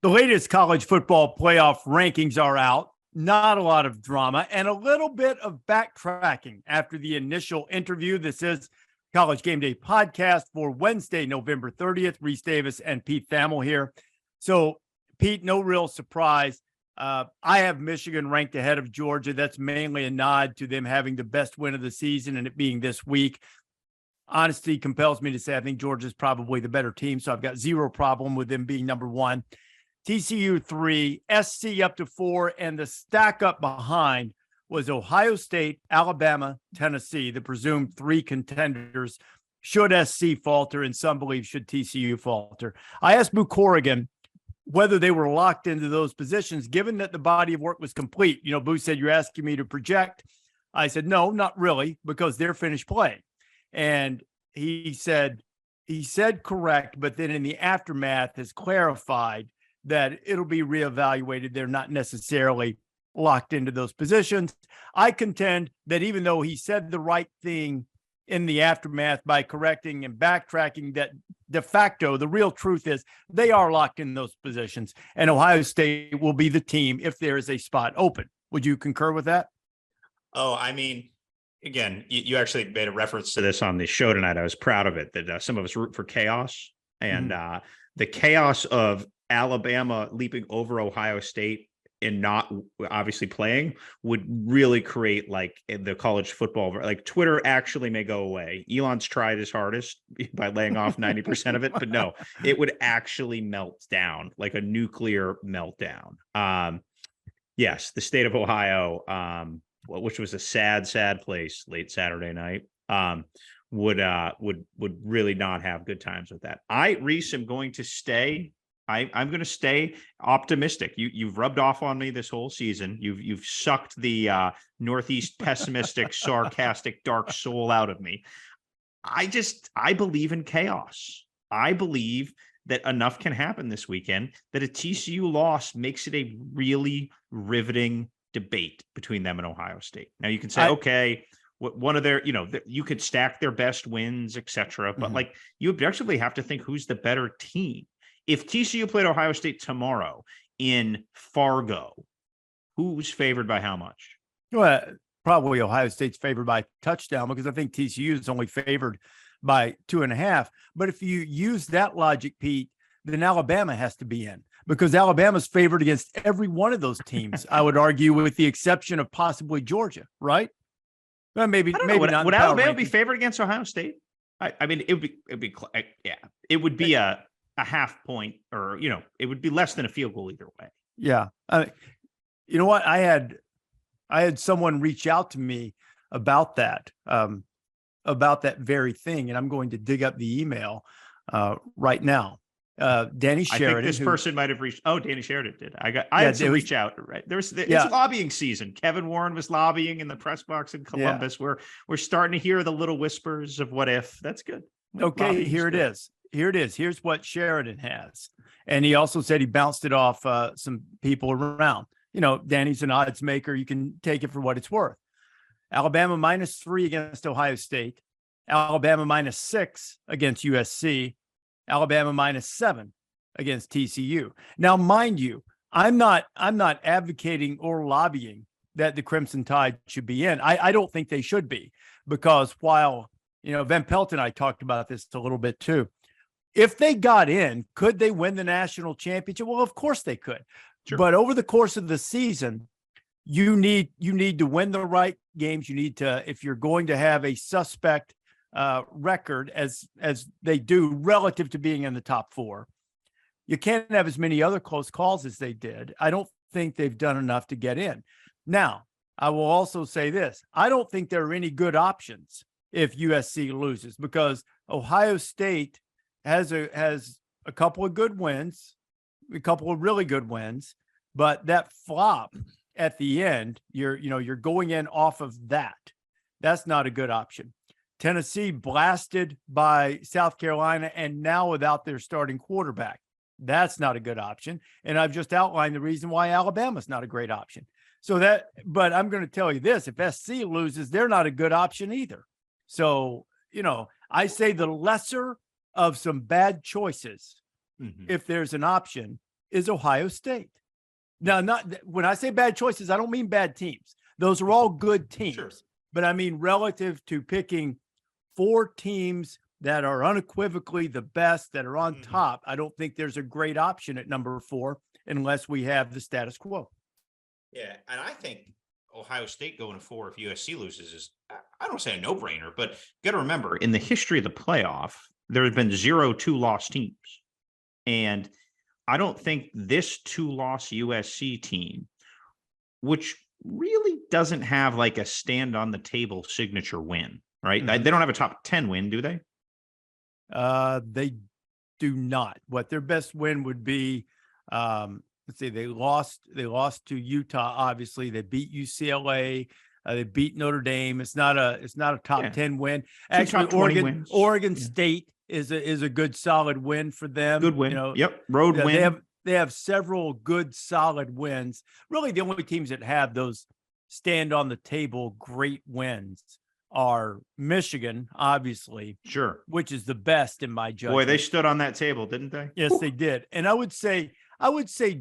The latest college football playoff rankings are out. Not a lot of drama and a little bit of backtracking after the initial interview. This is College Game Day podcast for Wednesday, November 30th. Rece Davis and Pete Thamel here. So, Pete, no real surprise. I have Michigan ranked ahead of Georgia. That's mainly a nod to them having the best win of the season and it being this week. Honesty compels me to say I think Georgia's probably the better team, so I've got zero problem with them being number one. TCU 3, SC up to 4, and the stack up behind was Ohio State, Alabama, Tennessee, the presumed three contenders. Should SC falter, and some believe should TCU falter. I asked Boo Corrigan whether they were locked into those positions, given that the body of work was complete. You know, Boo said, you're asking me to project. I said, no, not really, because they're finished playing. And he said correct, but then in the aftermath has clarified that it'll be reevaluated. They're not necessarily locked into those positions. I contend that even though he said the right thing in the aftermath by correcting and backtracking, that de facto, the real truth is they are locked in those positions, and Ohio State will be the team if there is a spot open. Would you concur with that? Oh, I mean, again, you actually made a reference to this on the show tonight. I was proud of it that some of us root for chaos, and the chaos of Alabama leaping over Ohio State and not obviously playing would really create like the college football, like Twitter actually may go away. Elon's tried his hardest by laying off 90% of it, but no, it would actually melt down like a nuclear meltdown. Yes, the state of Ohio, which was a sad place late Saturday night, would really not have good times with that. Rece, am going to stay. I'm going to stay optimistic. You've rubbed off on me this whole season. You've sucked the Northeast pessimistic, sarcastic, dark soul out of me. I believe in chaos. I believe that enough can happen this weekend that a TCU loss makes it a really riveting debate between them and Ohio State. Now you can say, okay, one of their, you could stack their best wins, etc. But like you objectively have to think who's the better team. If TCU played Ohio State tomorrow in Fargo, who's favored by how much? Well, probably Ohio State's favored by touchdown, because I think TCU is only favored by 2.5. But if you use that logic, Pete, then Alabama has to be in, because Alabama's favored against every one of those teams, I would argue, with the exception of possibly Georgia, right? Well, maybe not. Would Alabama be favored against Ohio State? I mean, it would be a half point, or it would be less than a field goal either way. Yeah. You know what? I had someone reach out to me about that very thing, and I'm going to dig up the email right now. Danny Sheridan. I think this person might have reached. Oh, Danny Sheridan did. I had to reach out. Right. It's lobbying season. Kevin Warren was lobbying in the press box in Columbus. Yeah. We're starting to hear the little whispers of what if. That's good. Okay, here it is. Here's what Sheridan has. And he also said he bounced it off some people around. Danny's an odds maker. You can take it for what it's worth. Alabama -3 against Ohio State. Alabama -6 against USC. Alabama -7 against TCU. Now, mind you, I'm not advocating or lobbying that the Crimson Tide should be in. I don't think they should be, because while, Van Pelt and I talked about this a little bit too. If they got in, could they win the national championship? Well, of course they could. Sure. But over the course of the season, you need to win the right games. You need to, if you're going to have a suspect record as they do relative to being in the top 4, you can't have as many other close calls as they did. I don't think they've done enough to get in. Now, I will also say this. I don't think there are any good options if USC loses, because Ohio State has a couple of good wins, a couple of really good wins, but that flop at the end, you're going in off of that. That's not a good option. Tennessee blasted by South Carolina, and now without their starting quarterback. That's not a good option. And I've just outlined the reason why Alabama's not a great option. But I'm going to tell you this, if SC loses, they're not a good option either. So, I say the lesser of some bad choices, if there's an option, is Ohio State. Now, not when I say bad choices, I don't mean bad teams. Those are all good teams. Sure. But I mean, relative to picking 4 teams that are unequivocally the best, that are on top, I don't think there's a great option at number 4 unless we have the status quo. Yeah, and I think Ohio State going to 4 if USC loses is, I don't say a no-brainer, but you got to remember, in the history of the playoff, there have been 0 2-loss teams. And I don't think this 2-loss USC team, which really doesn't have like a stand on the table signature win, right? They don't have a top 10 win, do they? They do not. What their best win would be, let's see, they lost to Utah. Obviously, they beat UCLA. They beat Notre Dame. It's not a top 10 win. Actually, Oregon State is a good solid win for them. Good win. Road win. They have several good solid wins. Really, the only teams that have those stand on the table great wins are Michigan, obviously. Sure. Which is the best in my judgment. Boy, they stood on that table, didn't they? Yes, they did. And I would say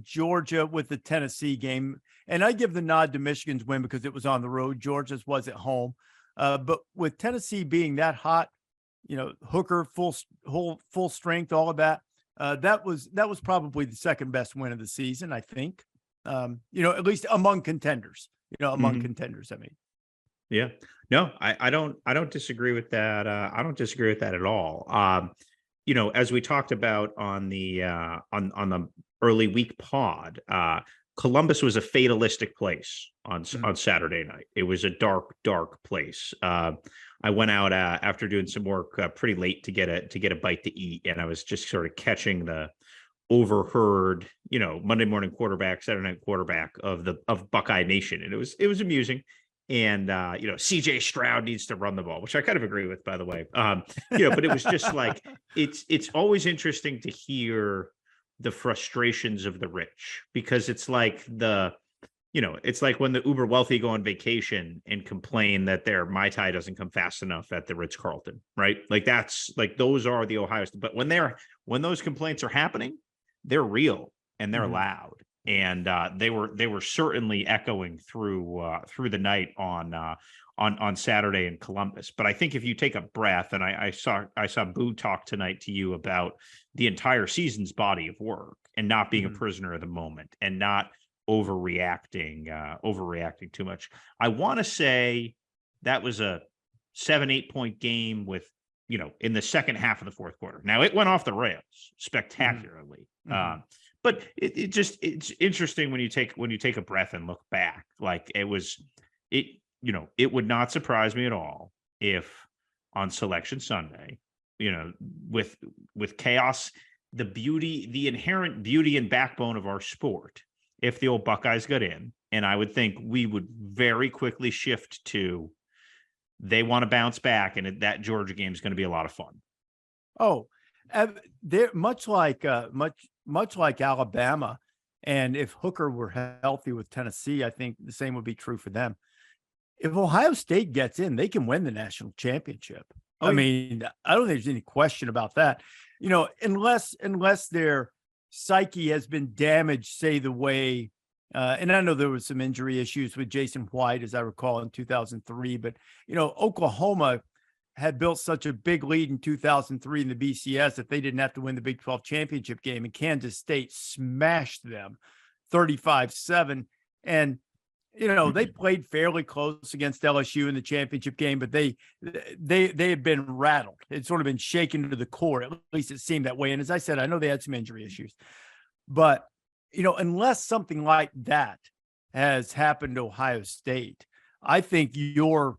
Georgia with the Tennessee game. And I give the nod to Michigan's win because it was on the road. Georgia's was at home. But with Tennessee being that hot, Hooker, full strength, all of that. That was probably the second best win of the season, I think. At least among contenders. Contenders, I mean. Yeah. No, I don't disagree with that. I don't disagree with that at all. As we talked about on the early week pod, Columbus was a fatalistic place on Saturday night. It was a dark place. I went out after doing some work pretty late to get a bite to eat, and I was just sort of catching the overheard, Monday morning quarterback, Saturday night quarterback of Buckeye Nation, and it was amusing. And CJ Stroud needs to run the ball, which I kind of agree with, by the way. But it was just like it's always interesting to hear the frustrations of the rich, because it's like it's like when the uber wealthy go on vacation and complain that their Mai Tai doesn't come fast enough at the Ritz-Carlton, right? Like that's like those are the Ohio State. But when those complaints are happening, they're real and they're loud. And they were certainly echoing through the night on Saturday in Columbus. But I think if you take a breath, and I saw Boo talk tonight to you about the entire season's body of work and not being a prisoner of the moment and not overreacting too much. I want to say that was a 7-8 point game with in the second half of the fourth quarter. Now it went off the rails spectacularly. But it's interesting when you take a breath and look back. Like it would not surprise me at all if on Selection Sunday, with chaos, the inherent beauty and backbone of our sport, if the old Buckeyes got in, and I would think we would very quickly shift to they want to bounce back, and that Georgia game is going to be a lot of fun. Oh, they're much like Alabama, and if Hooker were healthy with Tennessee, I think the same would be true for them. If Ohio State gets in, they can win the national championship. I mean, I don't think there's any question about that. Unless their psyche has been damaged, say the way, and I know there was some injury issues with Jason White, as I recall, in 2003, but Oklahoma had built such a big lead in 2003 in the BCS that they didn't have to win the Big 12 championship game, and Kansas State smashed them 35-7. And, they played fairly close against LSU in the championship game, but they had been rattled. It's sort of been shaken to the core. At least it seemed that way. And as I said, I know they had some injury issues, but, unless something like that has happened to Ohio State, I think your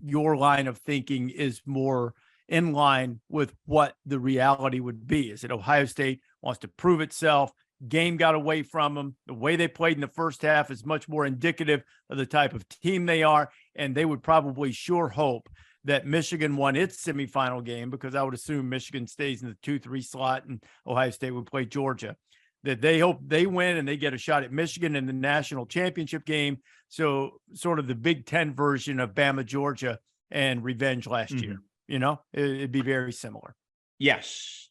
line of thinking is more in line with what the reality would be, is that Ohio State wants to prove itself. Game got away from them. The way they played in the first half is much more indicative of the type of team they are. And they would probably sure hope that Michigan won its semifinal game, because I would assume Michigan stays in the 2-3 slot and Ohio State would play Georgia, that they hope they win and they get a shot at Michigan in the national championship game. So sort of the Big Ten version of Bama, Georgia, and revenge last year. It'd be very similar. Yes.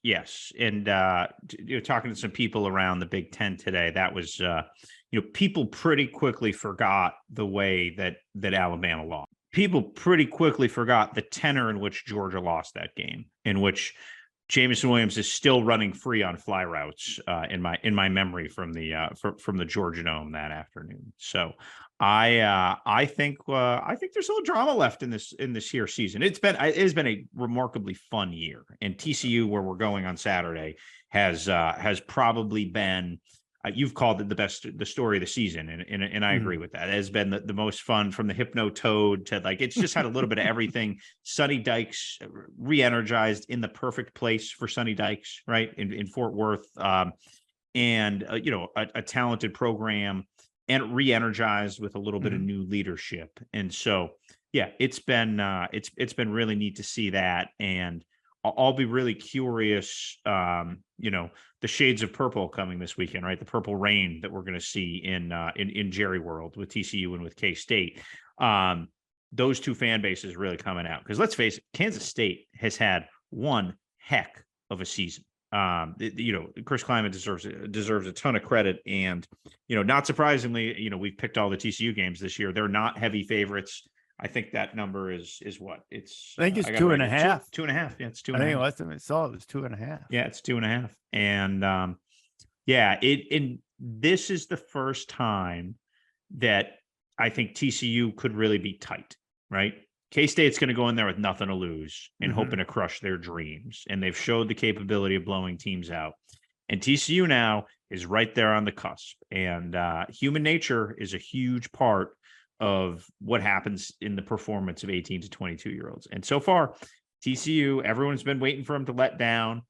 And talking to some people around the Big Ten today, that was people pretty quickly forgot the way that Alabama lost. People pretty quickly forgot the tenor in which Georgia lost that game, in which Jameson Williams is still running free on fly routes in my memory from the Georgia Dome that afternoon. So I think there's a little drama left in this here season. It has been a remarkably fun year, and TCU, where we're going on Saturday, has probably been. You've called it the story of the season, and I agree with that. It has been the most fun, from the Hypno Toad to, like, it's just had a little bit of everything. Sonny Dykes re-energized in the perfect place for Sonny Dykes, right, in Fort Worth, and a talented program, and re-energized with a little bit of new leadership. And so, yeah, it's been really neat to see that, and I'll be really curious, the shades of purple coming this weekend, right? The purple rain that we're going to see in Jerry World with TCU and with K-State. Those two fan bases really coming out, because let's face it, Kansas State has had one heck of a season. Chris Kleiman deserves a ton of credit, and not surprisingly, we've picked all the TCU games this year. They're not heavy favorites. I think that number is what it's. I think it's 2.5. 2.5. Yeah, it's 2.5. I think last time I saw it was 2.5. Yeah, it's 2.5. And this is the first time that I think TCU could really be tight, right? K-State's going to go in there with nothing to lose and hoping to crush their dreams. And they've showed the capability of blowing teams out. And TCU now is right there on the cusp. And human nature is a huge part of what happens in the performance of 18 to 22-year-olds. And so far, TCU, everyone's been waiting for him to let down.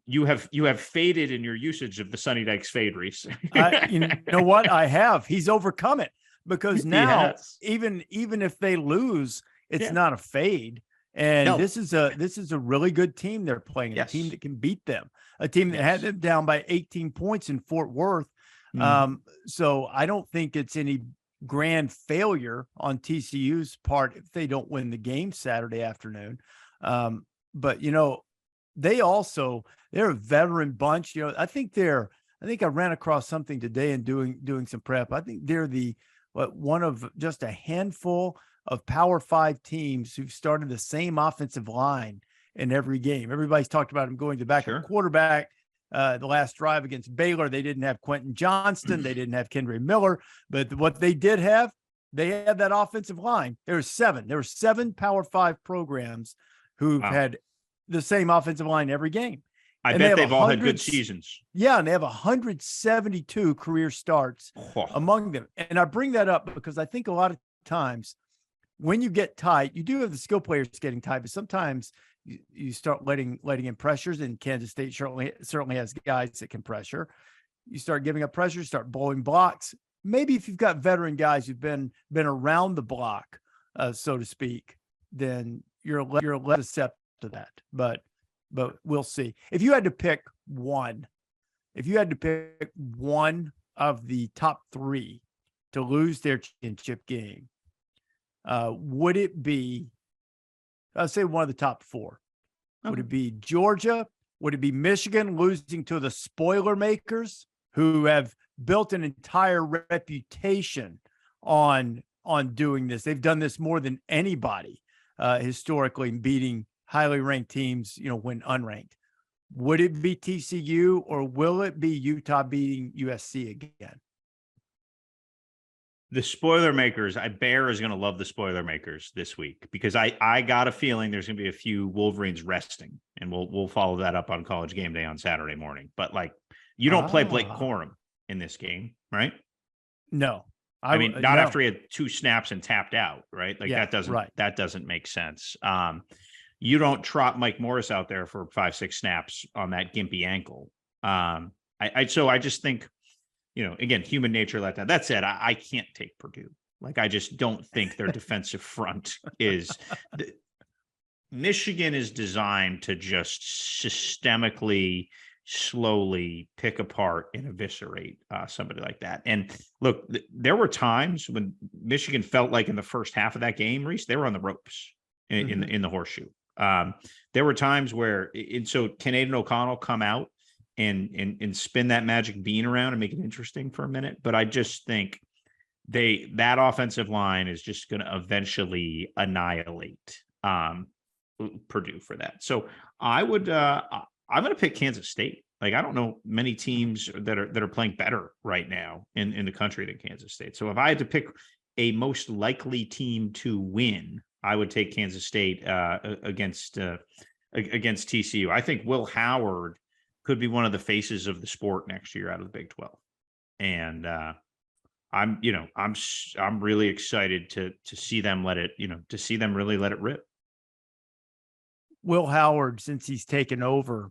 You have faded in your usage of the Sonny Dykes fade, Rece. You know what? I have. He's overcome it, because now even if they lose, it's not a fade. And this is a really good team they're playing, a team that can beat them, a team that had them down by 18 points in Fort Worth. So I don't think it's any grand failure on TCU's part if they don't win the game Saturday afternoon. But they're a veteran bunch. I think I ran across something today in doing some prep. I think they're one of just a handful of Power 5 teams who've started the same offensive line in every game. Everybody's talked about them going to backup quarterback. The last drive against Baylor, they didn't have Quentin Johnston. They didn't have Kendry Miller. But what they did have, they had that offensive line. There were seven Power 5 programs who've had the same offensive line every game. I bet they've all had good seasons. Yeah, and they have 172 career starts among them. And I bring that up because I think a lot of times when you get tight, you do have the skill players getting tight, but sometimes you start letting in pressures, and Kansas State certainly has guys that can pressure. You start giving up pressure, start blowing blocks. Maybe if you've got veteran guys who've been around the block, so to speak, then you're less accept to that. But we'll see. If you had to pick one of the top 3 to lose their championship game, would it be, I'll say one of the top 4. Would it be Georgia? Would it be Michigan losing to the spoiler makers, who have built an entire reputation on doing this? They've done this more than anybody historically, beating highly ranked teams, when unranked. Would it be TCU, or will it be Utah beating USC again? The spoiler makers, Bear is going to love the spoiler makers this week, because I got a feeling there's going to be a few Wolverines resting, and we'll follow that up on College Game Day on Saturday morning. But you don't play Blake Corum in this game, right? No, I mean, not after he had 2 snaps and tapped out, right? That doesn't make sense. You don't trot Mike Morris out there for 5-6 snaps on that gimpy ankle. So I just think, again, human nature let down. That said, I can't take Purdue. I just don't think their defensive front is. Michigan is designed to just systemically, slowly pick apart and eviscerate somebody like that. And look, there were times when Michigan felt like in the first half of that game, Rece, they were on the ropes in the horseshoe, There were times where, and so Canadian O'Connell come out and spin that magic bean around and make it interesting for a minute. But I just think that offensive line is just going to eventually annihilate Purdue for that. So I'm going to pick Kansas State. Like, I don't know many teams that are playing better right now in the country than Kansas State. So if I had to pick a most likely team to win, I would take Kansas State against TCU. I think Will Howard could be one of the faces of the sport next year out of the Big 12. And I'm really excited to see them really let it rip. Will Howard, since he's taken over,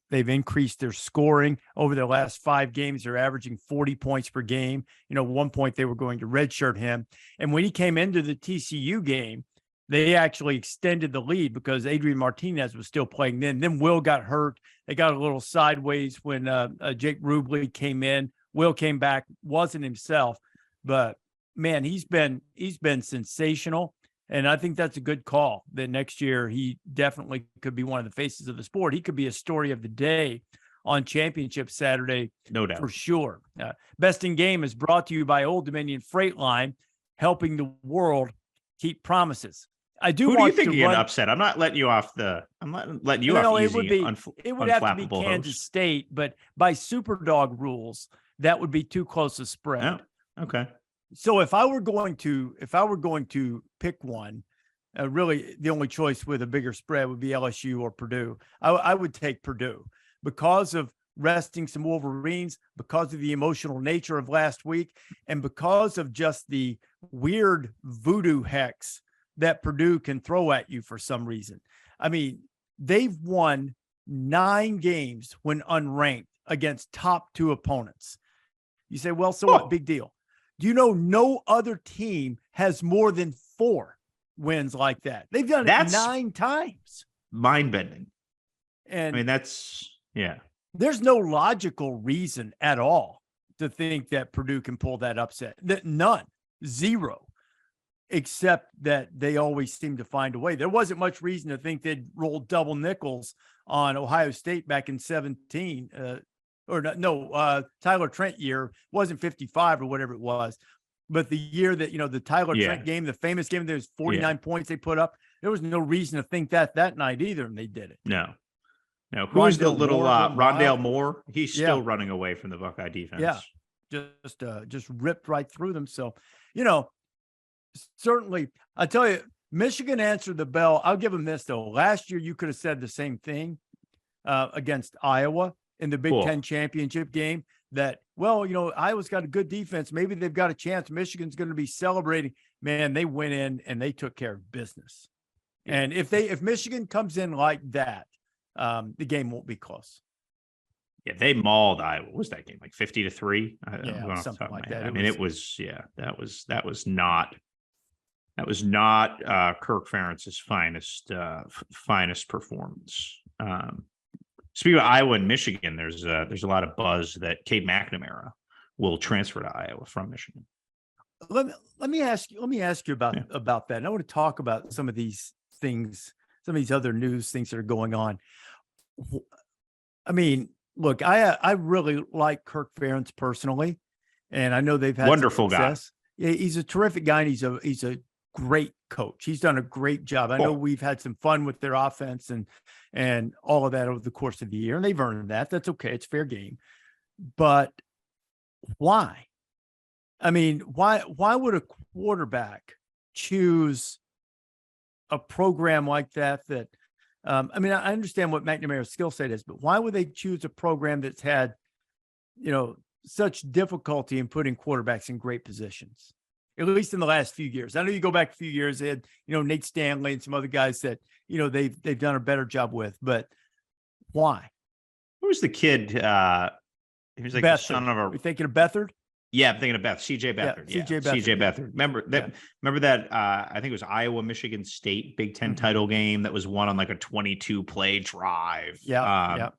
they've increased their scoring over their last 5 games. They're averaging 40 points per game. One point they were going to redshirt him. And when he came into the TCU game, they actually extended the lead because Adrian Martinez was still playing then. Then Will got hurt. They got a little sideways when Jake Rubley came in. Will came back, wasn't himself, but man, he's been sensational. And I think that's a good call that next year he definitely could be one of the faces of the sport. He could be a story of the day on Championship Saturday. No doubt. For sure. Best in Game is brought to you by Old Dominion Freight Line, helping the world keep promises. Who do you think you get upset? I'm not letting you off I'm not letting you off easy. It would have to be Kansas State, but by Superdog rules, that would be too close a spread. Oh, okay. So if I were going to pick one, really the only choice with a bigger spread would be LSU or Purdue. I would take Purdue because of resting some Wolverines, because of the emotional nature of last week, and because of just the weird voodoo hex that Purdue can throw at you for some reason. I mean, they've won 9 games when unranked against top 2 opponents. You say, well, so what? Big deal. Do you know no other team has more than 4 wins like that? They've done it 9 times. Mind-bending. And I mean, yeah. There's no logical reason at all to think that Purdue can pull that upset. None. 0. Except that they always seem to find a way. There wasn't much reason to think they'd roll double nickels on Ohio State back in 17. Tyler Trent year wasn't 55 or whatever it was. But the year that, the Tyler Trent game, the famous game, there was 49 points they put up. There was no reason to think that night either, and they did it. No. Who's the little Rondale Moore? He's still running away from the Buckeye defense. Yeah, just ripped right through them. So, certainly, I tell you, Michigan answered the bell. I'll give them this, though. Last year, you could have said the same thing against Iowa in the Big Ten championship game that, Iowa's got a good defense. Maybe they've got a chance. Michigan's going to be celebrating. Man, they went in and they took care of business. And if Michigan comes in like that, the game won't be close. Yeah, they mauled Iowa. What was that game, like 50-3? Something like that. That was not Kirk Ferentz's finest performance. Speaking of Iowa and Michigan, there's a lot of buzz that Cade McNamara will transfer to Iowa from Michigan. Let me ask you about that. And I want to talk about some of these things, some of these other news things that are going on. I mean, look, I really like Kirk Ferentz personally, and I know they've had wonderful guy. Yeah, he's a terrific guy, and he's a great coach. He's done a great job. I know we've had some fun with their offense and all of that over the course of the year, and they've earned that. That's okay. It's fair game. But why? I mean, why would a quarterback choose a program like that? I I understand what McNamara's skill set is, but why would they choose a program that's had, such difficulty in putting quarterbacks in great positions, at least in the last few years? I know you go back a few years, they had, Nate Stanley and some other guys that, they've done a better job with, but why? Who was the kid? He was like Beathard. The son of a. Are you thinking of Beathard? Yeah, I'm thinking of CJ Beathard. Yeah, CJ Beathard. Remember that? I think it was Iowa, Michigan State Big Ten title game that was won on like a 22 play drive. That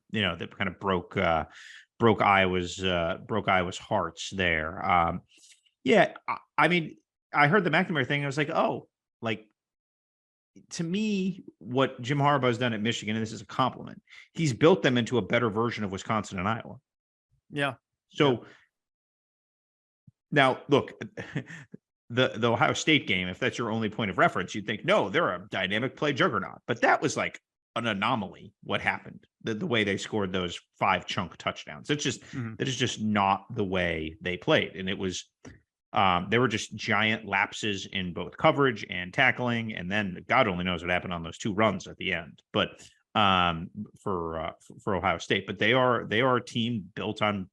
kind of broke Iowa's hearts there. I mean, I heard the McNamara thing. I was like, oh, like to me, what Jim Harbaugh has done at Michigan, and this is a compliment, he's built them into a better version of Wisconsin and Iowa. Yeah. So now look, the Ohio State game, if that's your only point of reference, you'd think, no, they're a dynamic play juggernaut. But that was like an anomaly, what happened, the way they scored those 5 chunk touchdowns. It's just, that is just not the way they played. And it was, there were just giant lapses in both coverage and tackling. And then God only knows what happened on those 2 runs at the end. But for Ohio State, but they are a team built on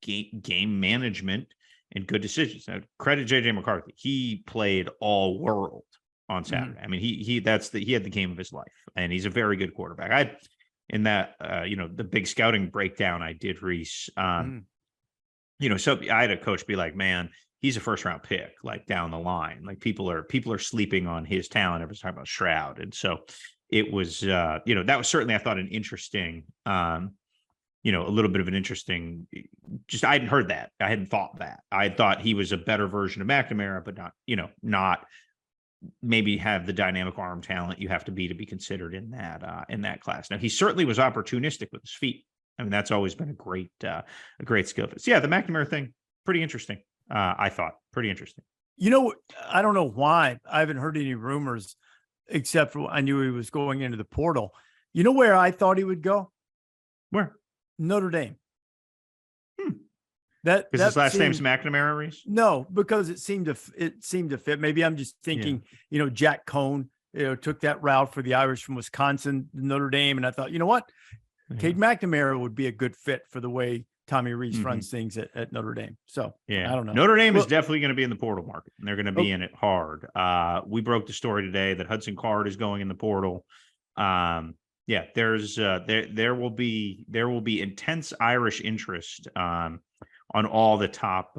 game management and good decisions. Now, credit JJ McCarthy. He played all world on Saturday. I mean, he had the game of his life, and he's a very good quarterback. In that the big scouting breakdown I did, Rece, so I had a coach be like, man, he's a first round pick, like down the line. Like people are sleeping on his talent. Everyone's talking about Stroud. And so it was, that was certainly, I thought, an interesting, a little bit of an interesting, I hadn't heard that. I hadn't thought that. I had thought he was a better version of McNamara, but not maybe have the dynamic arm talent you have to be considered in that class. Now, he certainly was opportunistic with his feet. I mean, that's always been a great skill. So yeah, the McNamara thing, pretty interesting. I thought pretty interesting. I don't know why I haven't heard any rumors, except for I knew he was going into the portal. You know where I thought he would go? Where? Notre Dame. Because his last name's McNamara, Rece? No, because it seemed to fit. Maybe I'm just thinking, Jack Cohn, took that route for the Irish from Wisconsin to Notre Dame. And I thought, you know what? Cade McNamara would be a good fit for the way Tommy Rees runs things at Notre Dame. So I don't know. Notre Dame is definitely going to be in the portal market, and they're going to be in it hard. We broke the story today that Hudson Card is going in the portal. There's there will be intense Irish interest on all the top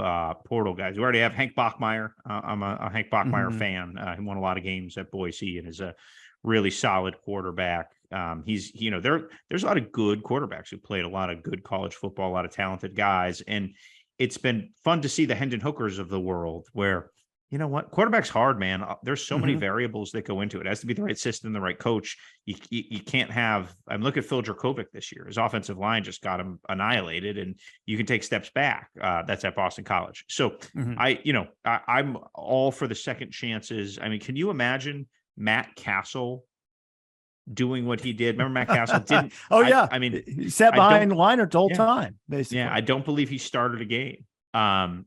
portal guys. We already have Hank Bachmeier. I'm a Hank Bachmeier fan. He won a lot of games at Boise and is a really solid quarterback. There's a lot of good quarterbacks who played a lot of good college football, a lot of talented guys. And it's been fun to see the Hendon Hookers of the world where, you know what, quarterback's hard, man. There's so many variables that go into it. It has to be the right system, the right coach. You can't have, look at Phil Dracovic this year. His offensive line just got him annihilated, and you can take steps back. That's at Boston College. So I'm all for the second chances. I mean, can you imagine Matt Castle doing what he did? Remember Matt Castle didn't. He sat behind the liner the whole time, basically. Yeah, I don't believe he started a game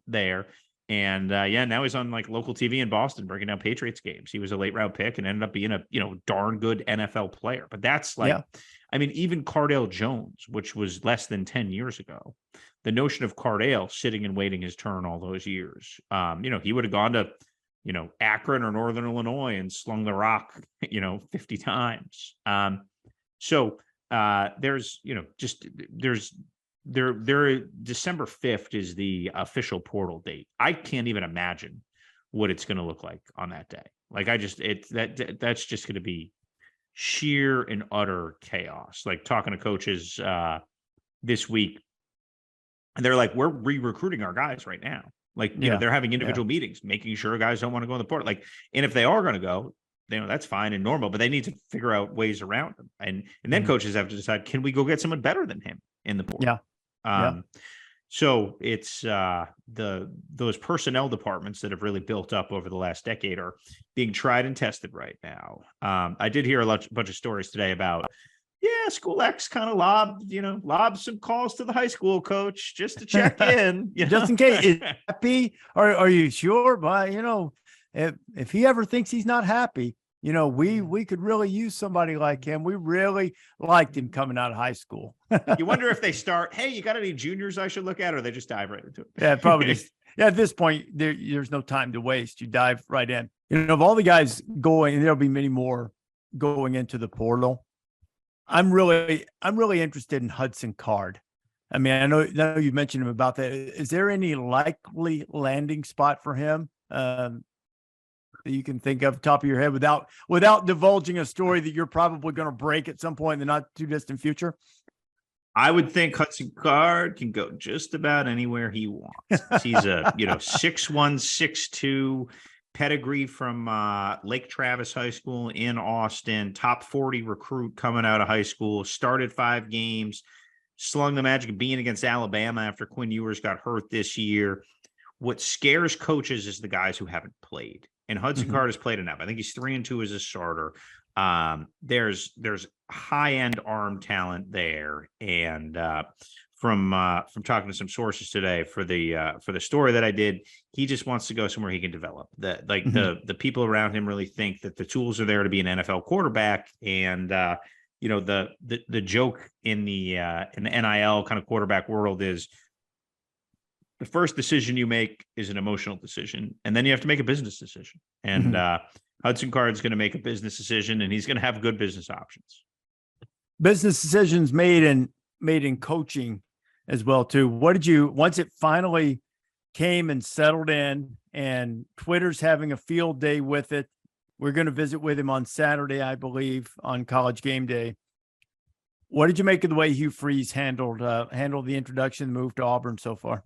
there. And now he's on like local TV in Boston breaking down Patriots games. He was a late round pick and ended up being a darn good NFL player. But that's like, even Cardale Jones, which was less than 10 years ago, the notion of Cardale sitting and waiting his turn all those years, he would have gone to Akron or Northern Illinois and slung the rock 50 times. December 5th is the official portal date. I can't even imagine what it's going to look like on that day. Like that's just going to be sheer and utter chaos. Like talking to coaches this week, and they're like, we're re-recruiting our guys right now. Like, they're having individual meetings, making sure guys don't want to go in the portal. Like, and if they are going to go, that's fine and normal, but they need to figure out ways around them. And then coaches have to decide, can we go get someone better than him in the portal? So it's those personnel departments that have really built up over the last decade are being tried and tested right now. I did hear a bunch of stories today about, School X kind of lobbed some calls to the high school coach just to check in, just in case. Is happy? Are you sure? But if he ever thinks he's not happy, we could really use somebody like him. We really liked him coming out of high school. You wonder if they start, hey, you got any juniors I should look at, or they just dive right into it? Yeah, probably just. Yeah, at this point, there's no time to waste. You dive right in. Of all the guys going, and there'll be many more going into the portal. I'm really interested in Hudson Card. I mean, I know you mentioned him about that. Is there any likely landing spot for him that you can think of top of your head without divulging a story that you're probably going to break at some point in the not too distant future? I would think Hudson Card can go just about anywhere he wants. He's a 6'1", 6'2", pedigree from Lake Travis High School in Austin, top 40 recruit coming out of high school, started 5 games, slung the magic of being against Alabama after Quinn Ewers got hurt this year. What scares coaches is the guys who haven't played. And Hudson Card has played enough. I think he's 3-2 as a starter. There's high-end arm talent there. And from talking to some sources today for the story that I did, he just wants to go somewhere he can develop. The people around him really think that the tools are there to be an NFL quarterback. And the joke in the NIL kind of quarterback world is the first decision you make is an emotional decision, and then you have to make a business decision. And Hudson Card's going to make a business decision, and he's going to have good business options. Business decisions made in coaching as well too. What did you, once it finally came and settled in, and Twitter's having a field day with it? We're going to visit with him on Saturday, I believe, on College Game Day. What did you make of the way Hugh Freeze handled the introduction, move to Auburn so far?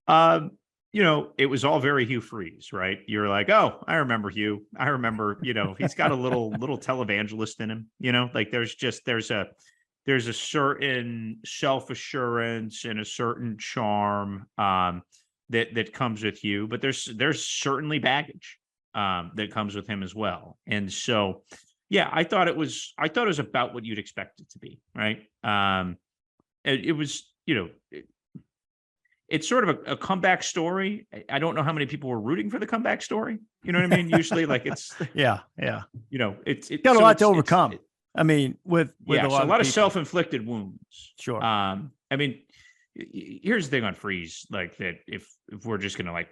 It was all very Hugh Freeze, right? You're like, oh, I remember Hugh. I remember, he's got a little televangelist in him, like there's a certain self-assurance and a certain charm, that comes with Hugh, but there's certainly baggage, that comes with him as well. And so, yeah, I thought it was about what you'd expect it to be, right? It was, it's sort of a comeback story. I don't know how many people were rooting for the comeback story. You know what I mean? Usually, like it's yeah. It's got a lot to overcome. With a lot of self-inflicted wounds. Sure. Here's the thing on Freeze, like that. If we're just gonna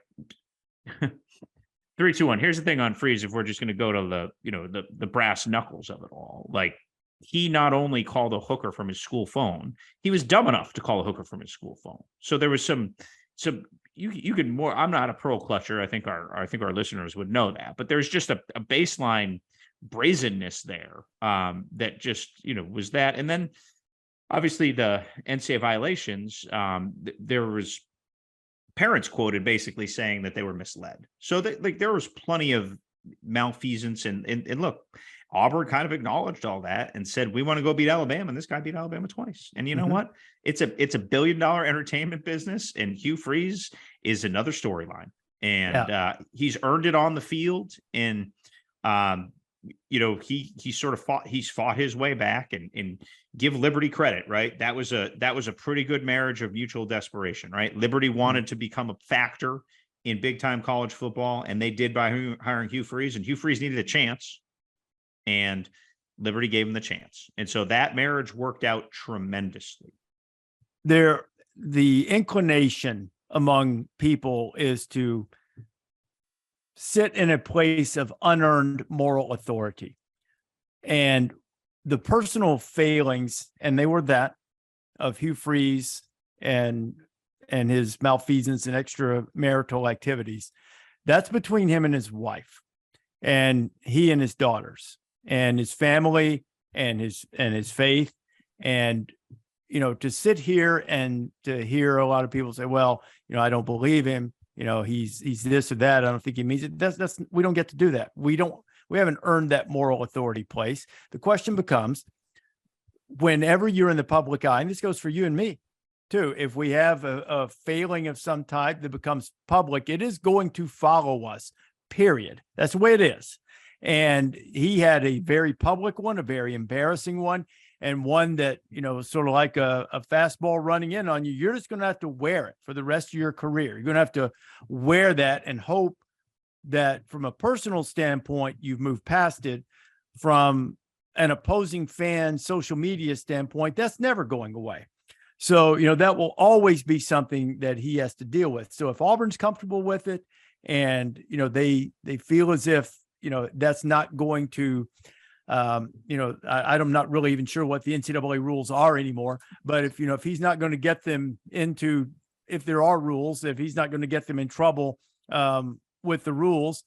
3, 2, 1. Here's the thing on Freeze. If we're just gonna go to the brass knuckles of it all, like. He not only called a hooker from his school phone, he was dumb enough to call a hooker from his school phone. So there was some you could more. I'm not a pearl clutcher. I think our listeners would know that, but there's just a baseline brazenness there that just was that. And then obviously the NCAA violations. There was parents quoted basically saying that they were misled. So there was plenty of malfeasance and look. Auburn kind of acknowledged all that and said, we want to go beat Alabama. And this guy beat Alabama twice. And you know what? It's a $1 billion entertainment business. And Hugh Freeze is another storyline. And he's earned it on the field. And, he sort of fought his way back and give Liberty credit, right? That was a pretty good marriage of mutual desperation, right? Liberty wanted to become a factor in big time college football. And they did by hiring Hugh Freeze, and Hugh Freeze needed a chance. And Liberty gave him the chance. And so that marriage worked out tremendously. The inclination among people is to sit in a place of unearned moral authority. And the personal failings, and they were that, of Hugh Freeze and his malfeasance and extramarital activities, that's between him and his wife, and he and his daughters, and his family and his faith. And, to sit here and to hear a lot of people say, well, I don't believe him. He's this or that. I don't think he means it. That's we don't get to do that. We haven't earned that moral authority place. The question becomes, whenever you're in the public eye, and this goes for you and me too, if we have a failing of some type that becomes public, it is going to follow us, period. That's the way it is. And he had a very public one, a very embarrassing one, and one that, sort of like a fastball running in on you. You're just going to have to wear it for the rest of your career. You're going to have to wear that and hope that from a personal standpoint, you've moved past it. From an opposing fan social media standpoint, that's never going away. So, that will always be something that he has to deal with. So if Auburn's comfortable with it and, they feel as if, that's not going to, I'm not really even sure what the NCAA rules are anymore, but if he's not going to get them into, if there are rules, if he's not going to get them in trouble with the rules,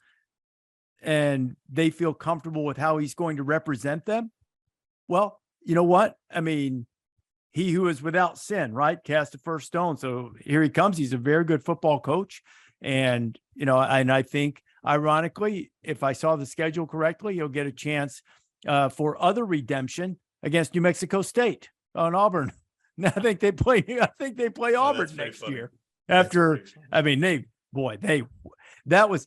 and they feel comfortable with how he's going to represent them, well, you know what? I mean, he who is without sin, right? Cast the first stone. So here he comes. He's a very good football coach. And, and I think ironically, if I saw the schedule correctly, he'll get a chance for other redemption against New Mexico State on Auburn. I think they play Auburn next year. After, I mean, that was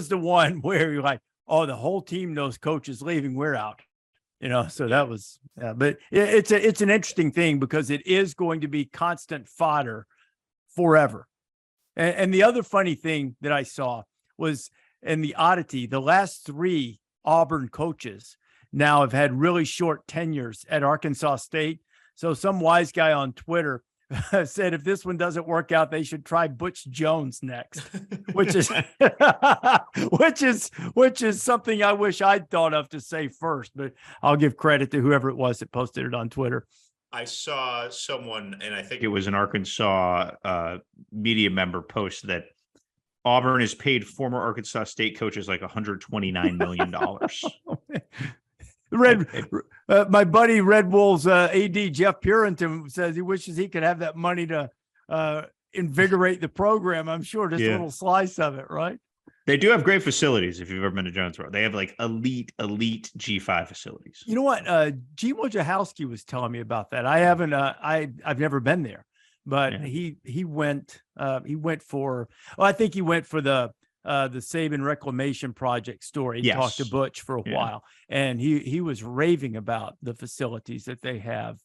the one where you're like, oh, the whole team knows coach is leaving. We're out. So that was, but it's an interesting thing because it is going to be constant fodder forever. And the other funny thing that I saw was, in the oddity, the last 3 Auburn coaches now have had really short tenures at Arkansas State. So some wise guy on Twitter said if this one doesn't work out, they should try Butch Jones next, which is which is something I wish I'd thought of to say first, but I'll give credit to whoever it was that posted it on Twitter. I saw someone, and I think it was an Arkansas media member, post that Auburn has paid former Arkansas State coaches like $129 million. My buddy Red Wolves AD Jeff Purinton says he wishes he could have that money to invigorate the program. I'm sure just a little slice of it, right? They do have great facilities. If you've ever been to Jonesboro, they have like elite G5 facilities. You know what? G. Wojciechowski was telling me about that. I haven't. I've never been there, but he went. He went for. Well, I think he went for the Saban Reclamation Project story. He talked to Butch for a while, and he was raving about the facilities that they have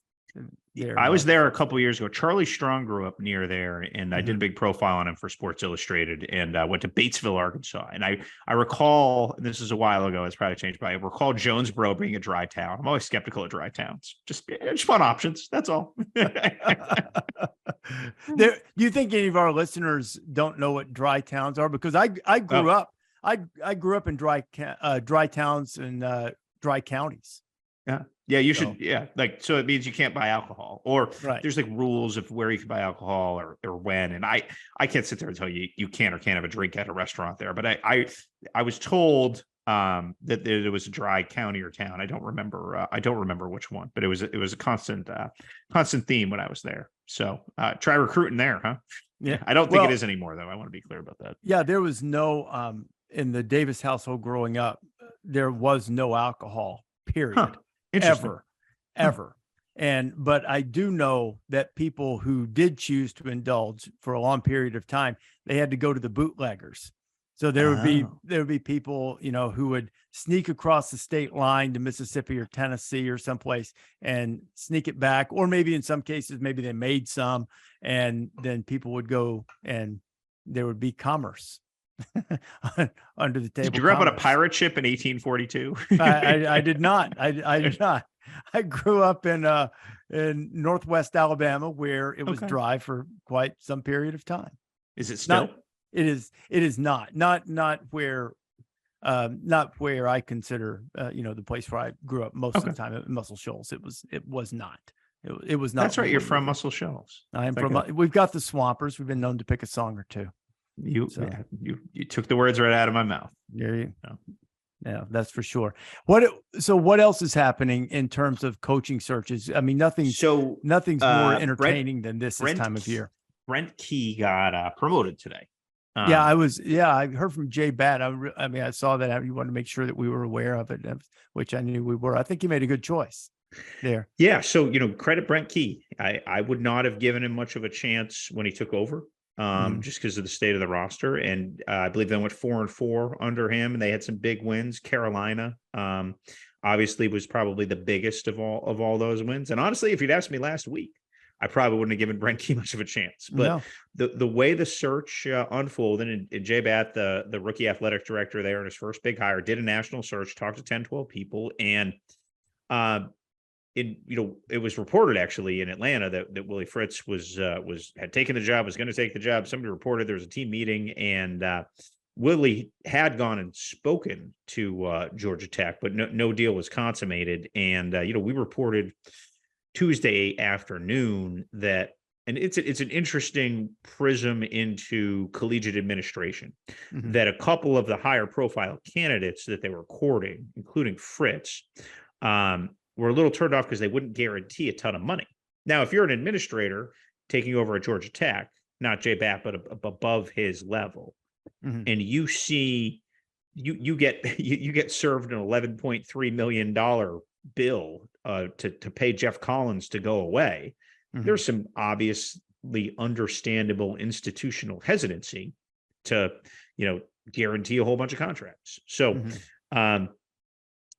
there. I was there a couple of years ago. Charlie Strong grew up near there, and I did a big profile on him for Sports Illustrated, and went to Batesville, Arkansas. And I recall, this is a while ago, it's probably changed, but I recall Jonesboro being a dry town. I'm always skeptical of dry towns. Just fun options. That's all. Do you think any of our listeners don't know what dry towns are? Because I grew up, I grew up in dry towns and dry counties. Yeah, you should. Yeah, so it means you can't buy alcohol, or there's like rules of where you can buy alcohol or when. And I can't sit there and tell you you can or can't have a drink at a restaurant there. But I was told that it was a dry county or town. I don't remember which one, but it was a constant theme when I was there. So try recruiting there, huh? Yeah, I don't think it is anymore, though. I want to be clear about that. Yeah, there was no in the Davis household growing up. There was no alcohol. Period. Huh. Ever. But I do know that people who did choose to indulge for a long period of time, they had to go to the bootleggers. So there would be people, who would sneak across the state line to Mississippi or Tennessee or someplace and sneak it back. Or maybe in some cases, maybe they made some, and then people would go and there would be commerce. Under the table. Did you grow up on a pirate ship in 1842? I did not. I did not. I grew up in Northwest Alabama, where it was dry for quite some period of time. Is it still? It is not where I consider the place where I grew up most of the time at Muscle Shoals. It was not. It was not. That's right. You're from Muscle Shoals. I am from. We've got the Swampers. We've been known to pick a song or two. You took the words right out of my mouth. Yeah, that's for sure. What else is happening in terms of coaching searches? I mean, nothing's more entertaining than this time of year. Brent Key got promoted today. I heard from Jay Batt. I saw that. You wanted to make sure that we were aware of it, which I knew we were. I think he made a good choice there. Yeah. So, credit Brent Key. I would not have given him much of a chance when he took over. Just because of the state of the roster. And I believe they went 4-4 under him, and they had some big wins. Carolina, obviously was probably the biggest of all those wins. And honestly, if you'd asked me last week, I probably wouldn't have given Brent Key much of a chance. But the way the search unfolded, and Jay Batt, the rookie athletic director there in his first big hire, did a national search, talked to 10, 12 people, and it was reported actually in Atlanta that Willie Fritz had taken the job, was going to take the job. Somebody reported there was a team meeting, and Willie had gone and spoken to Georgia Tech, but no deal was consummated. And we reported Tuesday afternoon that, and it's an interesting prism into collegiate administration, that a couple of the higher profile candidates that they were courting, including Fritz, were a little turned off because they wouldn't guarantee a ton of money. Now, if you're an administrator taking over at Georgia Tech, not J Bat, but above his level. Mhm. And you see, you get served an $11.3 million bill to pay Jeff Collins to go away. Mhm. There's some obviously understandable institutional hesitancy to, guarantee a whole bunch of contracts. So, Mhm.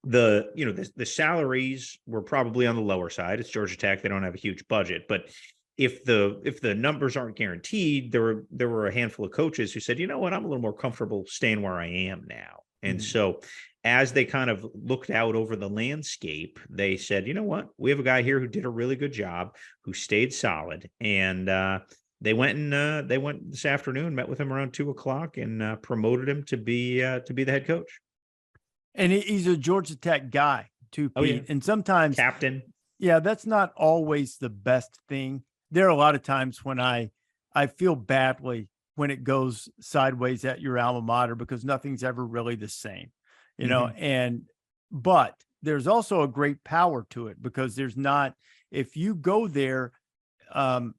the salaries were probably on the lower side. It's Georgia Tech; they don't have a huge budget, but if the numbers aren't guaranteed, there were a handful of coaches who said, you know what, I'm a little more comfortable staying where I am now. And Mhm. so, as they kind of looked out over the landscape, they said, you know what, we have a guy here who did a really good job, who stayed solid, and they went this afternoon, met with him around 2:00, and promoted him to be the head coach. And he's a Georgia Tech guy too, Oh yeah, Pete. And sometimes, captain. yeah, that's not always the best thing. There are a lot of times when I feel badly when it goes sideways at your alma mater because nothing's ever really the same, Mhm. but there's also a great power to it because there's not, if you go there, um,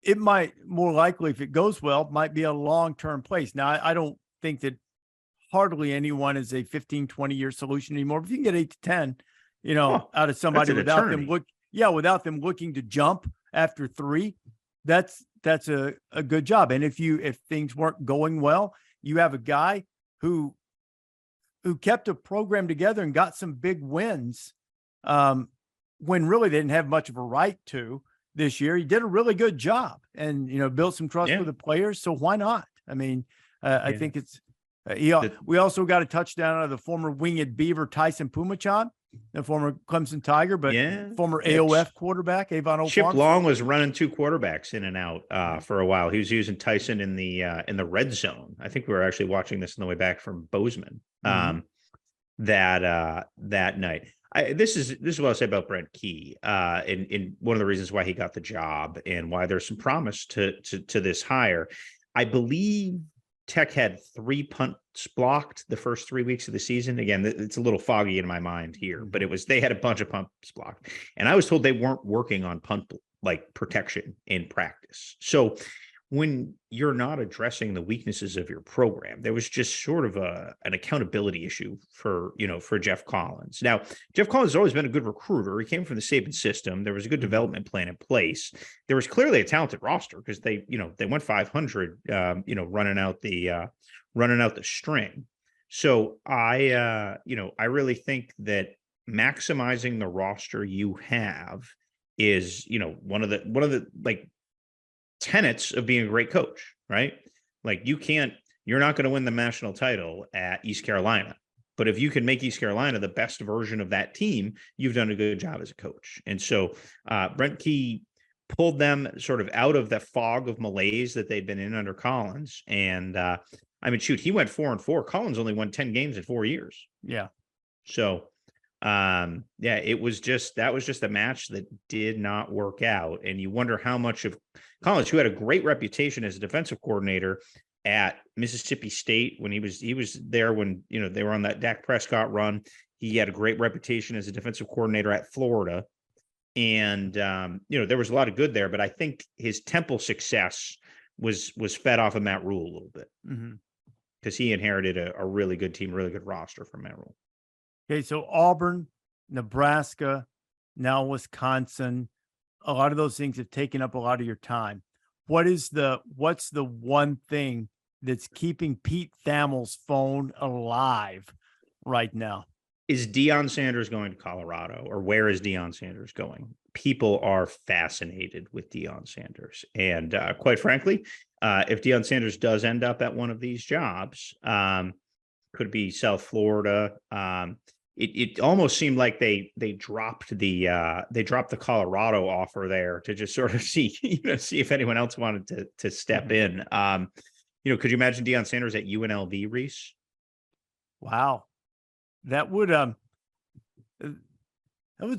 it might more likely, if it goes well, might be a long-term place. Now, I don't think that hardly anyone is a 15, 20-year solution anymore. If you can get 8 to 10, Oh, out of that's somebody an eternity. without them looking to jump after 3, that's a good job. And if things weren't going well, you have a guy who kept a program together and got some big wins, when really they didn't have much of a right to this year. He did a really good job and, built some trust Yeah, with the players. So why not? I mean, I yeah. think it's, The we also got a touchdown out of the former winged Beaver, Tyson Pumachan, the former Clemson Tiger, but yeah, former yeah. AOF quarterback, Avon O Chip Farms. Long was running 2 quarterbacks in and out for a while. He was using Tyson in the red zone. I think we were actually watching this on the way back from Bozeman Mhm. that night. This is what I'll say about Brent Key. In one of the reasons why he got the job and why there's some promise to this hire. I believe Tech had 3 punts blocked the first 3 weeks of the season. Again, it's a little foggy in my mind here, but Mhm. they had a bunch of punts blocked, and I was told they weren't working on punt like protection in practice. So when you're not addressing the weaknesses of your program, there was just sort of an accountability issue for Jeff Collins. Now, Jeff Collins has always been a good recruiter. He came from the Saban system. There was a good Mhm. development plan in place. There was clearly a talented roster because they went 500, running out the string. So I really think that maximizing the roster you have is, one of the like tenets of being a great coach, right? Like you're not going to win the national title at East Carolina. But if you can make East Carolina the best version of that team, you've done a good job as a coach. And so Brent Key pulled them sort of out of the fog of malaise that they'd been in under Collins. And I mean, shoot, he went 4-4. Collins only won 10 games in 4 years. Yeah. So yeah, that was just a match that did not work out. And you wonder how much of Collins, who had a great reputation as a defensive coordinator at Mississippi State when he was there when they were on that Dak Prescott run. He had a great reputation as a defensive coordinator at Florida. And there was a lot of good there, but I think his Temple success was fed off of Matt Rule a little bit Mhm. because he inherited a really good team, really good roster from Matt Rule. Okay. So Auburn, Nebraska, now Wisconsin, a lot of those things have taken up a lot of your time. What's the one thing that's keeping Pete Thamel's phone alive right now? Is Deion Sanders going to Colorado, or where is Deion Sanders going? People are fascinated with Deion Sanders. And quite frankly, if Deion Sanders does end up at one of these jobs, could be South Florida. It almost seemed like they dropped the Colorado offer there to just sort of see see if anyone else wanted to step Mhm. in. Could you imagine Deion Sanders at UNLV, Rece? Wow. That would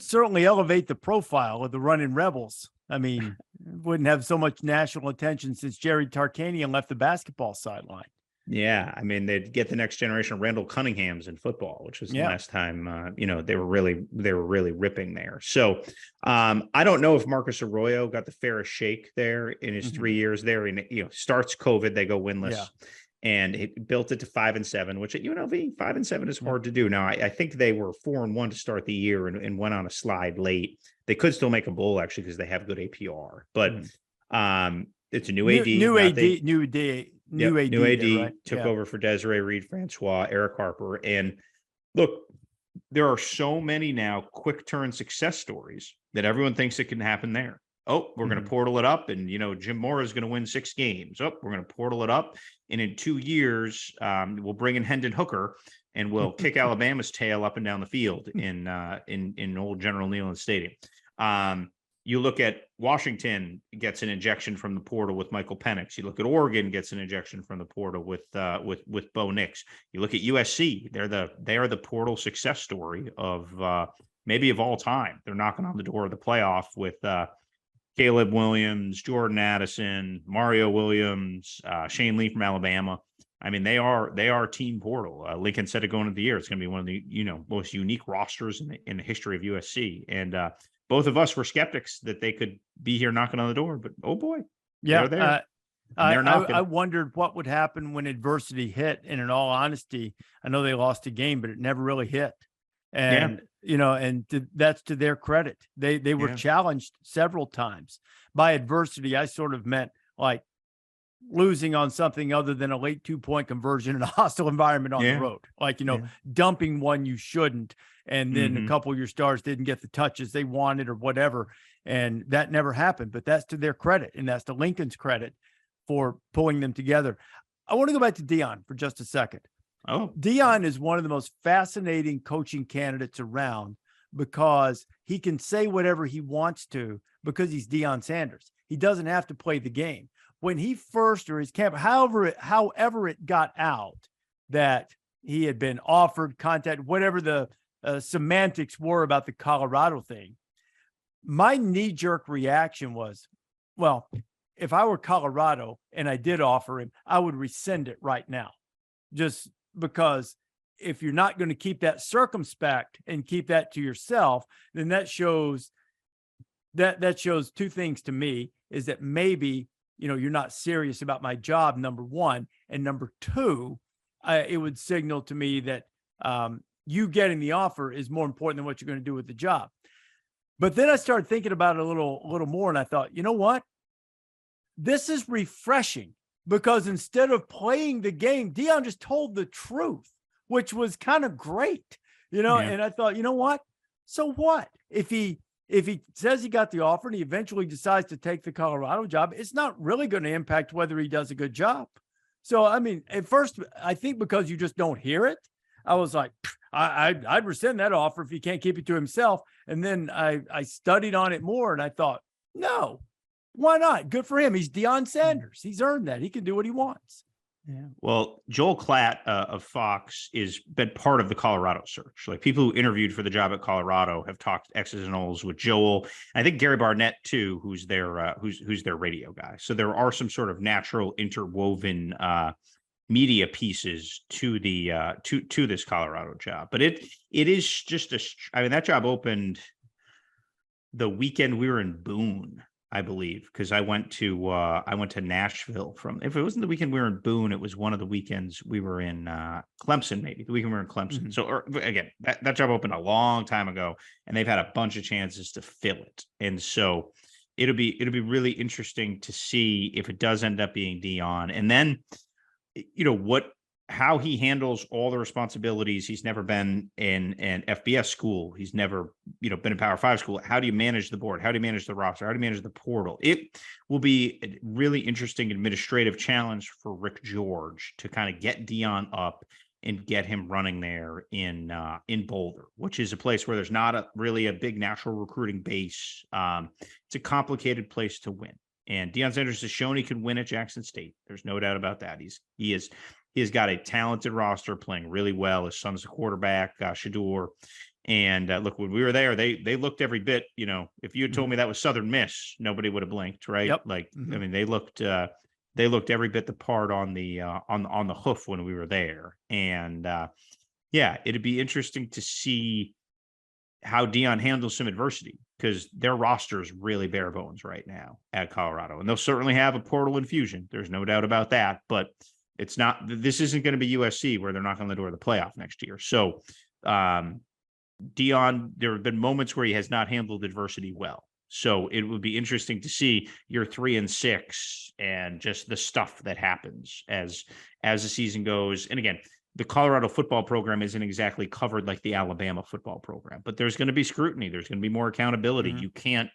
certainly elevate the profile of the running Rebels. I mean, wouldn't have so much national attention since Jerry Tarkanian left the basketball sideline. Yeah, I mean, they'd get the next generation of Randall Cunninghams in football, which was the Yeah. last time they were really ripping there. So I don't know if Marcus Arroyo got the fairest shake there in his 3 years there. And starts COVID, they go winless. Yeah. And it built it to 5-7, which at UNLV 5-7 is hard to do. Now, I think they were 4-1 to start the year and went on a slide late. They could still make a bowl actually because they have good APR, but it's a new AD, new AD there, right? took over for Desiree Reed-Francois, Eric Harper, and look, there are so many now quick turn success stories that everyone thinks it can happen there. Oh, we're going to portal it up, and Jim Mora is going to win 6 games. Oh, we're going to portal it up, and in 2 years, we'll bring in Hendon Hooker, and we'll kick Alabama's tail up and down the field in old General Neyland Stadium. You look at Washington gets an injection from the portal with Michael Penix. You look at Oregon gets an injection from the portal with Bo Nix. You look at USC; they are the portal success story of maybe of all time. They're knocking on the door of the playoff with Caleb Williams, Jordan Addison, Mario Williams, Shane Lee from Alabama. I mean, they are team portal. Lincoln said it going into the year. It's going to be one of the most unique rosters in the history of USC. And both of us were skeptics that they could be here knocking on the door, but oh boy, yeah, they're there. I wondered what would happen when adversity hit. And in all honesty, I know they lost a game, but it never really hit. And that's to their credit. They were challenged several times by adversity. I sort of meant like losing on something other than a late 2-point conversion in a hostile environment on the road, like dumping one you shouldn't, and then a couple of your stars didn't get the touches they wanted or whatever, and that never happened. But that's to their credit, and that's to Lincoln's credit for pulling them together. I want to go back to Deion for just a second. Oh, Deion is one of the most fascinating coaching candidates around because he can say whatever he wants to because he's Deion Sanders. He doesn't have to play the game. When he first, or his camp, however it got out that he had been offered contact, whatever the semantics were about the Colorado thing, my knee-jerk reaction was, well, if I were Colorado and I did offer him, I would rescind it right now. Just because if you're not going to keep that circumspect and keep that to yourself, then that shows 2 things to me, is that maybe you're not serious about my job, number one. And number two, it would signal to me that you getting the offer is more important than what you're going to do with the job. But then I started thinking about it a little more, and I thought, you know what? This is refreshing, because instead of playing the game, Deion just told the truth, which was kind of great, And I thought, you know what? So what? If he says he got the offer and he eventually decides to take the Colorado job, it's not really going to impact whether he does a good job. So, I mean, at first, I think because you just don't hear it, I was like, I'd rescind that offer if he can't keep it to himself. And then I studied on it more, and I thought, no, why not? Good for him. He's Deion Sanders. He's earned that. He can do what he wants. Yeah. Well, Joel Klatt of Fox has been part of the Colorado search. Like, people who interviewed for the job at Colorado have talked X's and O's with Joel. I think Gary Barnett too, who's their radio guy. So there are some sort of natural interwoven media pieces to the to this Colorado job. But it is just that job opened the weekend we were in Boone, I believe, because I went to Nashville if it wasn't the weekend we were in Boone, it was one of the weekends we were in Clemson, maybe the weekend we were in Clemson. So again, that job opened a long time ago, and they've had a bunch of chances to fill it. And so it'll be really interesting to see if it does end up being Deion, and then how he handles all the responsibilities. He's never been in an FBS school. He's never, been in Power 5 school. How do you manage the board? How do you manage the roster? How do you manage the portal? It will be a really interesting administrative challenge for Rick George to kind of get Deion up and get him running there in Boulder, which is a place where there's not really a big natural recruiting base. It's a complicated place to win. And Deion Sanders has shown he can win at Jackson State. There's no doubt about that. He has got a talented roster, playing really well. His son's a quarterback, Shador. And look, when we were there, they looked every bit. If you had told me that was Southern Miss, nobody would have blinked, right? Yep. I mean, they looked they looked every bit the part on the on the hoof when we were there. And yeah, it'd be interesting to see how Deion handles some adversity, because their roster is really bare bones right now at Colorado, and they'll certainly have a portal infusion. There's no doubt about that, but it's not. This isn't going to be USC where they're knocking on the door of the playoff next year. So Deion, there have been moments where he has not handled adversity well. So it would be interesting to see year 3 and 6 and just the stuff that happens as the season goes. And again, the Colorado football program isn't exactly covered like the Alabama football program, but there's going to be scrutiny. There's going to be more accountability. You can't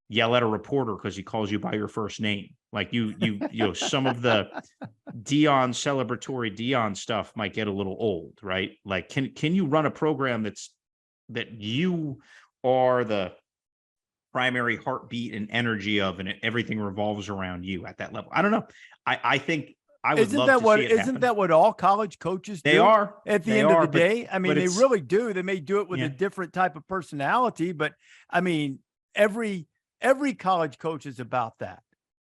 yell at a reporter because he calls you by your first name. Like you know, some of the Deion celebratory Deion stuff might get a little old, right? Like, can you run a program that you are the primary heartbeat and energy of, and everything revolves around you at that level? I don't know. I think I would love to see it happen. Isn't that what all college coaches do? They are. At the end of the day. I mean, they really do. They may do it with Yeah. a different type of personality, but I mean, every college coach is about that.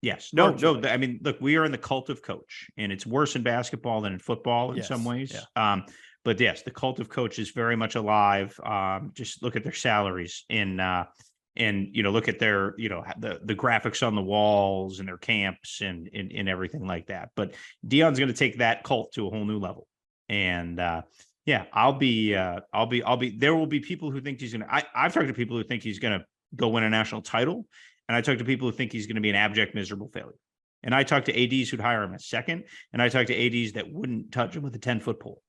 Yes. No. Virtually. I mean, look, we are in the cult of coach, and it's worse in basketball than in football in some ways. Yeah. But yes, the cult of coach is very much alive. Just look at their salaries and look at their, the graphics on the walls and their camps and everything like that. But Deion's going to take that cult to a whole new level. And yeah, I'll be, there will be people who think he's going to, I've talked to people who think he's going to go win a national title. And I talk to people who think he's going to be an abject, miserable failure. And I talk to ADs who'd hire him as second. And I talk to ADs that wouldn't touch him with a 10-foot pole.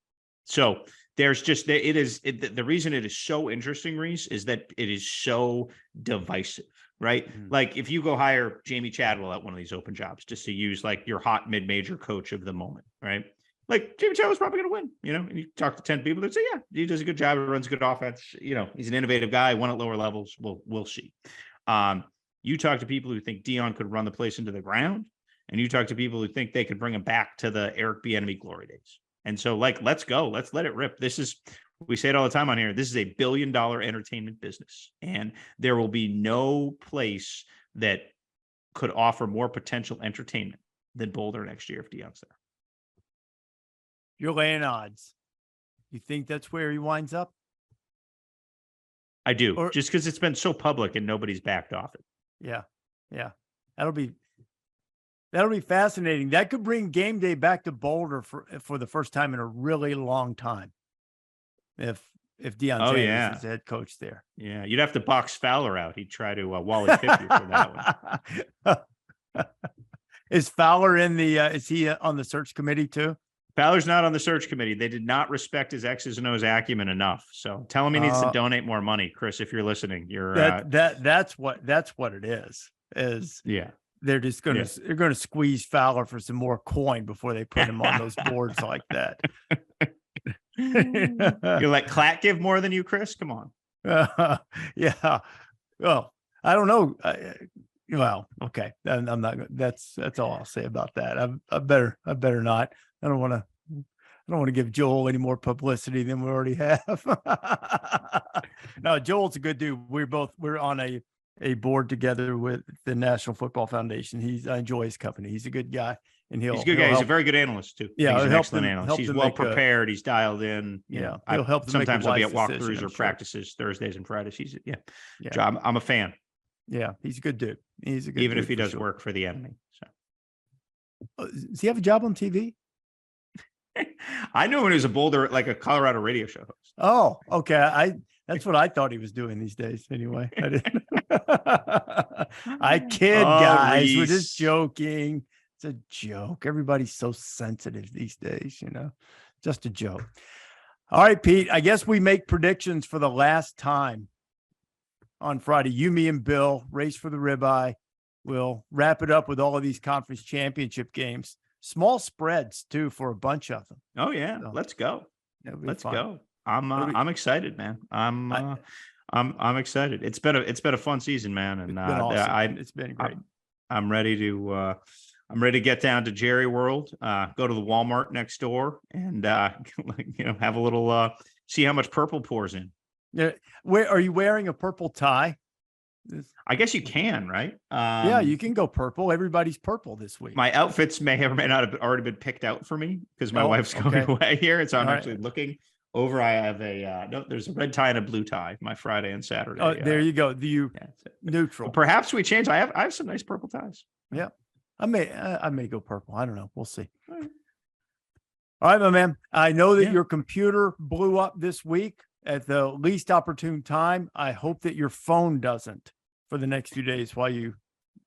So there's just, the reason it is so interesting, Rece, is that it is so divisive, right? Like if you go hire Jamie Chadwell at one of these open jobs, just to use like your hot mid-major coach of the moment, right? Like Jamie Chadwell's probably going to win, and you talk to 10 people that say, yeah, he does a good job. He runs a good offense. He's an innovative guy, won at lower levels. We'll see. You talk to people who think Deion could run the place into the ground, and you talk to people who think they could bring him back to the Eric Bieniemy glory days. And so, like, let's go. Let's let it rip. We say it all the time on here. This is a $1 billion entertainment business, and there will be no place that could offer more potential entertainment than Boulder next year if Deion's there. You're laying odds. You think that's where he winds up? I do, just because it's been so public and nobody's backed off it. Yeah. That'll be fascinating. That could bring game day back to Boulder for the first time in a really long time. If Deion Sanders is head coach there. Yeah, you'd have to box Fowler out. He'd try to Wally Pipp you for that one. Is Fowler is he on the search committee too? Fowler's not on the search committee. They did not respect his X's and O's acumen enough. So tell him he needs to donate more money, Chris. If you're listening, that's what it is. They're just going to they're going to squeeze Fowler for some more coin before they put him on those boards like that. You let Klatt give more than you, Chris? Come on. Yeah. Well, I don't know. Well, okay. I'm not. That's all I'll say about that. I better not. I don't want to give Joel any more publicity than we already have. No, Joel's a good dude. We're on a board together with the National Football Foundation. I enjoy his company. He's a good guy, and he's a good guy. He's a very good analyst too. Yeah, he's an excellent analyst. He's well prepared. He's dialed in. Yeah, he'll help. Sometimes I'll be at walkthroughs or practices Thursdays and Fridays. So I'm a fan. Yeah, he's a good dude. He's a good even dude if he does work for the enemy. So does he have a job on TV? I knew when he was a Boulder, like a Colorado radio show host. Oh, okay. That's what I thought he was doing these days. Anyway, I didn't. I kid, guys. Rece. We're just joking. It's a joke. Everybody's so sensitive these days, just a joke. All right, Pete, I guess we make predictions for the last time on Friday. You, me, and Bill race for the ribeye. We'll wrap it up with all of these conference championship games. Small spreads too for a bunch of them. Oh yeah, so, let's go. Let's go. I'm excited, man. I'm excited. It's been a fun season, man, and awesome. It's been great. I'm ready to get down to Jerry World, go to the Walmart next door, and have a little see how much purple pours in. Yeah. Where are you wearing a purple tie? I guess you can, right? Yeah, you can go purple. Everybody's purple this week. My outfits may or may not have already been picked out for me because my wife's going okay. away here. And so I'm All actually looking over. I have no, there's a red tie and a blue tie, my Friday and Saturday. Oh, there you go. Neutral. But perhaps we change. I have some nice purple ties. Yeah. I may go purple. I don't know. We'll see. All right, my man. I know that your computer blew up this week at the least opportune time. I hope that your phone doesn't for the next few days while you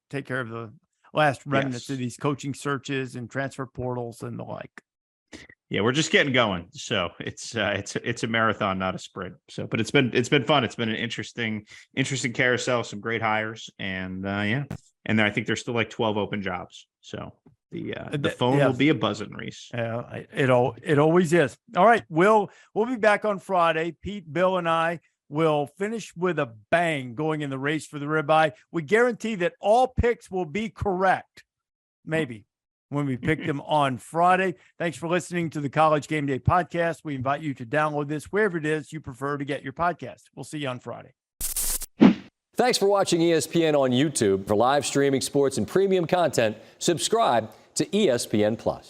take care of the last remnants of these coaching searches and transfer portals and the like. Yeah, we're just getting going. So it's a marathon, not a sprint. So, but it's been fun. It's been an interesting carousel, some great hires, and and then I think there's still like 12 open jobs. So the phone will be a buzzing, Rece. Yeah, it always is. All right, we'll be back on Friday. Pete, Bill, and I will finish with a bang going in the race for the ribeye. We guarantee that all picks will be correct. Maybe when we pick them on Friday. Thanks for listening to the College Game Day podcast. We invite you to download this wherever it is you prefer to get your podcast. We'll see you on Friday. Thanks for watching ESPN on YouTube. For live streaming sports and premium content, subscribe to ESPN+.